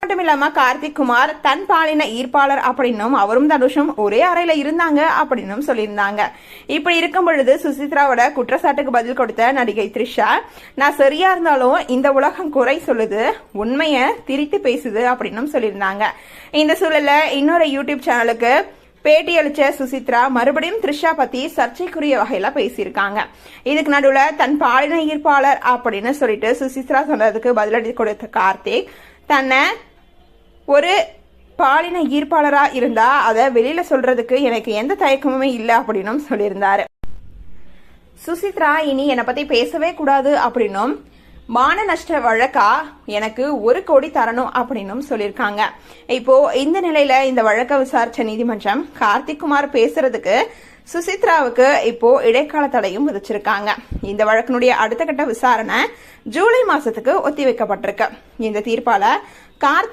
மட்டும் இல்லாம கார்த்திக் குமார் தன் பாலின ஈர்ப்பாளர் அப்படின்னும் அவரும் தனுஷும் ஒரே அறையில இருந்தாங்க அப்படின்னும் சொல்லியிருந்தாங்க. இப்படி இருக்கும் பொழுது சுசித்ராவோட குற்றச்சாட்டுக்கு பதில் கொடுத்த நடிகை த்ரிஷா, நான் சரியா இருந்தாலும் இந்த உலகம் குறை சொல்லுது, உண்மைய திரித்து பேசுது அப்படின்னும் சொல்லியிருந்தாங்க. இந்த சூழல்ல இன்னொரு யூடியூப் சேனலுக்கு பேட்டி அளிச்ச சுசித்ரா மறுபடியும் த்ரிஷா பத்தி சர்ச்சைக்குரிய வகையில பேசியிருக்காங்க. இதுக்கு நடுவுல தன் பாலின ஈர்ப்பாளர் அப்படின்னு சொல்லிட்டு சுசித்ரா சொன்னதுக்கு பதிலடி கொடுத்த கார்த்திக், தன்னை ஒரு பாலின ஈர்ப்பாளரா இருந்தா அதை வெளியில சொல்றதுக்கு எனக்கு எந்த தயக்கமுமே இல்லை அப்படின்னும் சொல்லியிருந்தாரு. சுசித்ரா இனி என்னை பத்தி பேசவே கூடாது அப்படின்னும் மான நஷ்ட வழக்கா எனக்கு 1 கோடி தரணும் அப்படின்னும் சொல்லியிருக்காங்க. இப்போ இந்த நிலையில இந்த வழக்கை விசாரிச்ச நீதிமன்றம் கார்த்திக் குமார் பேசுறதுக்கு சுசித்ராவுக்கு இப்போ இடைக்கால தடையும் விதிச்சிருக்காங்க. இந்த வழக்கினுடைய அடுத்த கட்ட விசாரணை ஜூலை மாசத்துக்கு ஒத்திவைக்கப்பட்டிருக்கு. இந்த தீர்ப்பால கார்த்திக்